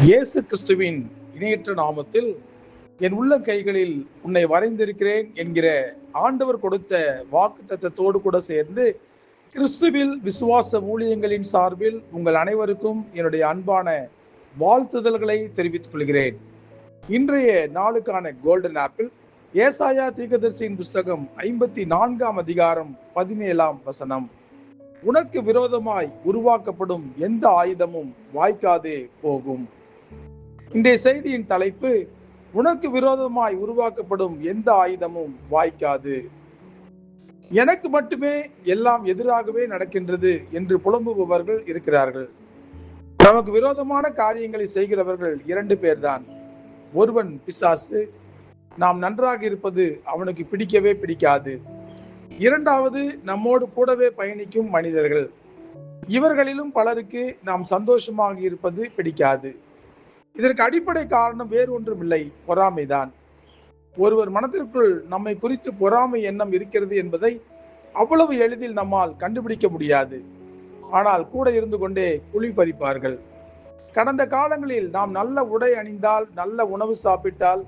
இயேசு கிறிஸ்துவின் இணையற்ற நாமத்தில் என் உள்ள கைகளில் உன்னை வரைந்திருக்கிறேன் என்கிற ஆண்டவர் கொடுத்த வாக்குத்தத்தத்தோடு கூட சேர்ந்து கிறிஸ்துவில் விசுவாச ஊழியங்களின் சார்பில் உங்கள் அனைவருக்கும் என்னுடைய அன்பான வாழ்த்துதல்களை தெரிவித்துக் கொள்கிறேன். இன்றைய நாளுக்கான கோல்டன் ஆப்பிள் ஏசாயா தீர்க்கதரிசியின் புஸ்தகம் 54 அதிகாரம் 17 உனக்கு விரோதமாய் உருவாக்கப்படும் எந்த ஆயுதமும் வாய்க்காதே போகும். இன்றைய செய்தியின் தலைப்பு, உனக்கு விரோதமாய் உருவாக்கப்படும் எந்த ஆயுதமும் வாய்க்காது. எனக்கு மட்டுமே எல்லாம் எதிராகவே நடக்கின்றது என்று புலம்புபவர்கள் இருக்கிறார்கள். நமக்கு விரோதமான காரியங்களை செய்கிறவர்கள் 2 பேர்தான். ஒருவன் பிசாசு, நாம் நன்றாக இருப்பது அவனுக்கு பிடிக்கவே பிடிக்காது. இரண்டாவது நம்மோடு கூடவே பயணிக்கும் மனிதர்கள். இவர்களிலும் பலருக்கு நாம் சந்தோஷமாக இருப்பது பிடிக்காது. இதற்கு அடிப்படை காரணம் வேறு ஒன்றும் இல்லை, பொறாமைதான். ஒருவர் மனதிற்குள் நம்மை குறித்து பொறாமை எண்ணம் இருக்கிறது என்பதை அவ்வளவு எளிதில் நம்மால் கண்டுபிடிக்க முடியாது. ஆனால் கூட இருந்து கொண்டே குழி பறிப்பார்கள். கடந்த காலங்களில் நாம் நல்ல உடை அணிந்தால், நல்ல உணவு சாப்பிட்டால்,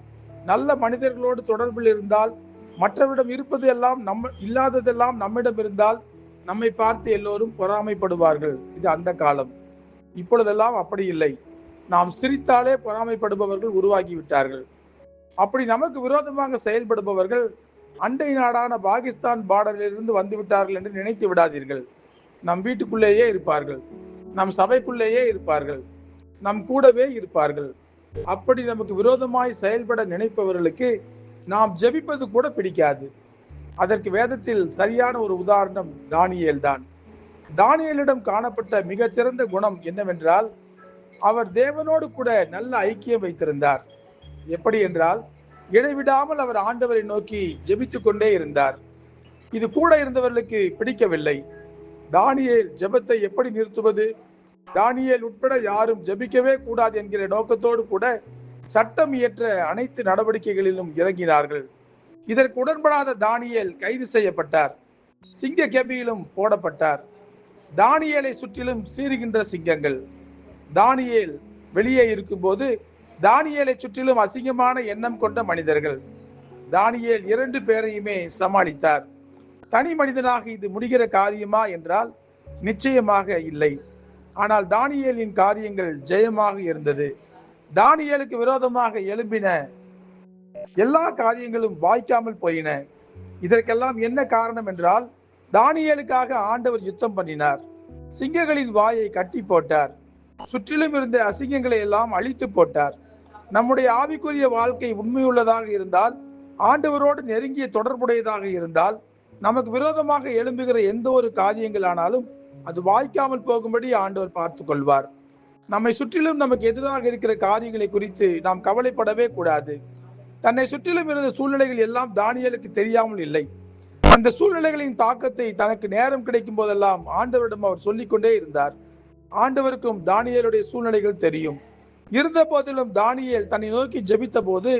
நல்ல மனிதர்களோடு தொடர்பில் இருந்தால், மற்றவரிடம் இருப்பது எல்லாம் இல்லாததெல்லாம் நம்மிடம் இருந்தால் நம்மை பார்த்து எல்லோரும் பொறாமைப்படுவார்கள். இது அந்த காலம். இப்பொழுதெல்லாம் அப்படி இல்லை. நாம் சிரித்தாலே பொறாமைப்படுபவர்கள் உருவாகிவிட்டார்கள். அப்படி நமக்கு விரோதமாக செயல்படுபவர்கள் அண்டை நாடான பாகிஸ்தான் பார்டரிலிருந்து வந்து விட்டார்கள் என்று நினைத்து விடாதீர்கள். நம் வீட்டுக்குள்ளேயே இருப்பார்கள், நம் சபைக்குள்ளேயே இருப்பார்கள், நம் கூடவே இருப்பார்கள். அப்படி நமக்கு விரோதமாய் செயல்பட நினைப்பவர்களுக்கு நாம் ஜெபிப்பது கூட பிடிக்காது. அதற்கு வேதத்தில் சரியான ஒரு உதாரணம் தானியேல் தான். தானியேலிடம் காணப்பட்ட மிகச்சிறந்த குணம் என்னவென்றால், அவர் தேவனோடு கூட நல்ல ஐக்கியம் வைத்திருந்தார். எப்படி என்றால், இடைவிடாமல் அவர் ஆண்டவரை நோக்கி ஜெபித்துக் கொண்டே இருந்தார். இது கூட இருந்தவர்களுக்கு பிடிக்கவில்லை. தானியேல் ஜெபத்தை எப்படி நிறுத்துவது, தானியேல் உட்பட யாரும் ஜெபிக்கவே கூடாது என்கிற நோக்கத்தோடு கூட சட்டம் இயற்ற அனைத்து நடவடிக்கைகளிலும் இறங்கினார்கள். இதற்கு உடன்படாத தானியேல் கைது செய்யப்பட்டார், சிங்க கெபியிலும் போடப்பட்டார். தானியேலை சுற்றிலும் சீறுகின்ற சிங்கங்கள். தானியேல் வெளியே இருக்கும்போது தானியேலை சுற்றிலும் அசிங்கமான எண்ணம் கொண்ட மனிதர்கள். தானியேல் 2 பேரையுமே சமாளித்தார். தனி மனிதனாக இது முடிகிற காரியமா என்றால் நிச்சயமாக இல்லை. ஆனால் தானியேலின் காரியங்கள் ஜெயமாக இருந்தது. தானியேலுக்கு விரோதமாக எழும்பின எல்லா காரியங்களும் வாய்க்காமல் போயின. இதற்கெல்லாம் என்ன காரணம் என்றால், தானியேலுக்காக ஆண்டவர் யுத்தம் பண்ணினார். சிங்கங்களின் வாயை கட்டி போட்டார். சுற்றிலும் இருந்த அசிங்கங்களை எல்லாம் அழித்து போட்டார். நம்முடைய ஆவிக்குரிய வாழ்க்கை உண்மையுள்ளதாக இருந்தால், ஆண்டவரோடு நெருங்கிய தொடர்புடையதாக இருந்தால், நமக்கு விரோதமாக எழும்புகிற எந்த ஒரு காரியங்களானாலும் அது வாய்க்காமல் போகும்படி ஆண்டவர் பார்த்து கொள்வார். நம்மை சுற்றிலும் நமக்கு எதிராக இருக்கிற காரியங்களை குறித்து நாம் கவலைப்படவே கூடாது. தன்னை சுற்றிலும் இருந்த சூழ்நிலைகள் எல்லாம் தானியேலுக்கு தெரியாமல் இல்லை. அந்த சூழ்நிலைகளின் தாக்கத்தை தனக்கு நேரம் கிடைக்கும் போதெல்லாம் ஆண்டவரிடம் அவர் சொல்லிக்கொண்டே இருந்தார். ஆண்டவருக்கும் தானியேலுடைய சூழ்நிலைகள் தெரியும். இருந்த போதிலும் தானியேல் தன்னை நோக்கி ஜெபித்த போது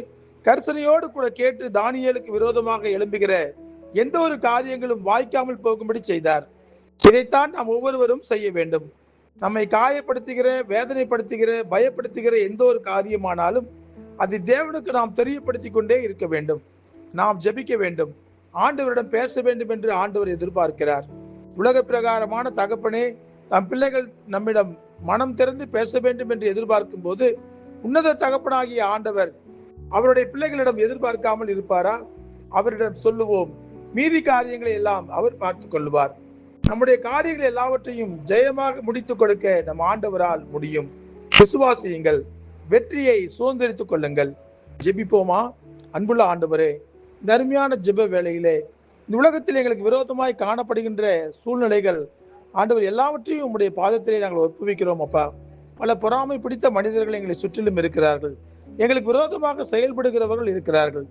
கர்சனையோடு கூட கேட்டு தானியேலுக்கு விரோதமாக எழும்புகிற எந்த ஒரு காரியங்களும் வாய்க்காமல் போகும்படி செய்தார். இதைத்தான் நாம் ஒவ்வொருவரும் செய்ய வேண்டும். நம்மை காயப்படுத்துகிற, வேதனைப்படுத்துகிற, பயப்படுத்துகிற எந்த ஒரு காரியமானாலும் அது தேவனுக்கு நாம் தெரியப்படுத்தி கொண்டே இருக்க வேண்டும். நாம் ஜெபிக்க வேண்டும், ஆண்டவரிடம் பேச வேண்டும் என்று ஆண்டவர் எதிர்பார்க்கிறார். உலக பிரகாரமான தகப்பனே தம் பிள்ளைகள் நம்மிடம் மனம் திறந்து பேச வேண்டும் என்று எதிர்பார்க்கும் போது, உன்னத தகப்பனாகிய ஆண்டவர் அவருடைய பிள்ளைகளிடம் எதிர்பார்க்காமல் இருப்பாரா? அவரிடம் சொல்லுவோம், மீதி காரியங்களை எல்லாம் அவர் பார்த்துக் கொள்வார். நம்முடைய காரியங்கள் எல்லாவற்றையும் ஜெயமாக முடித்துக் கொடுக்க நம் ஆண்டவரால் முடியும். விசுவாசியுங்கள், வெற்றியை சுதந்திரித்துக் கொள்ளுங்கள். ஜெபிப்போமா? அன்புள்ள ஆண்டவரே, இந்த அருமையான ஜெப வேளையிலே இந்த உலகத்தில் எங்களுக்கு விரோதமாய் காணப்படுகின்ற சூழ்நிலைகள் ஆண்டவர் எல்லாவற்றையும் உம்முடைய பாதத்திலே நாங்கள் ஒப்புவிக்கிறோம். அப்பா, பல பொறாமை பிடித்த மனிதர்கள் எங்களை சுற்றிலும் இருக்கிறார்கள். எங்களுக்கு விரோதமாக செயல்படுகிறவர்கள் இருக்கிறார்கள்.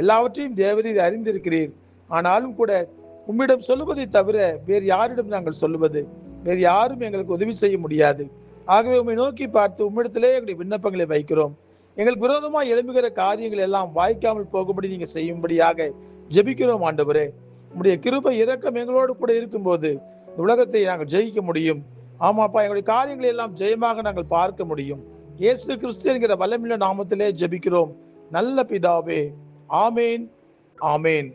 எல்லாவற்றையும் தேவரீர் அறிந்திருக்கிறீர். ஆனாலும் கூட உம்மிடம் சொல்லுவதை தவிர வேறு யாரிடம் நாங்கள் சொல்லுவது? வேறு யாரும் எங்களுக்கு உதவி செய்ய முடியாது. ஆகவே உம்மை நோக்கி பார்த்து உம்மிடத்திலே எங்களுடைய விண்ணப்பங்களை வைக்கிறோம். எங்களுக்கு விரோதமாக எழும்புகிற காரியங்கள் எல்லாம் வாய்க்காமல் போகும்படி நீங்க செய்யும்படியாக ஜெபிக்கிறோம். ஆண்டவரே, உம்முடைய கிருபை இரக்கம் எங்களோடு கூட இருக்கும்போது உலகத்தை நாங்கள் ஜெயிக்க முடியும். ஆமாப்பா, எங்களுடைய காரியங்களை எல்லாம் ஜெயமாக நாங்கள் பார்க்க முடியும். இயேசு கிறிஸ்து என்கிற வல்லமையுள்ள நாமத்திலே ஜெபிக்கிறோம் நல்ல பிதாவே. ஆமேன், ஆமேன்.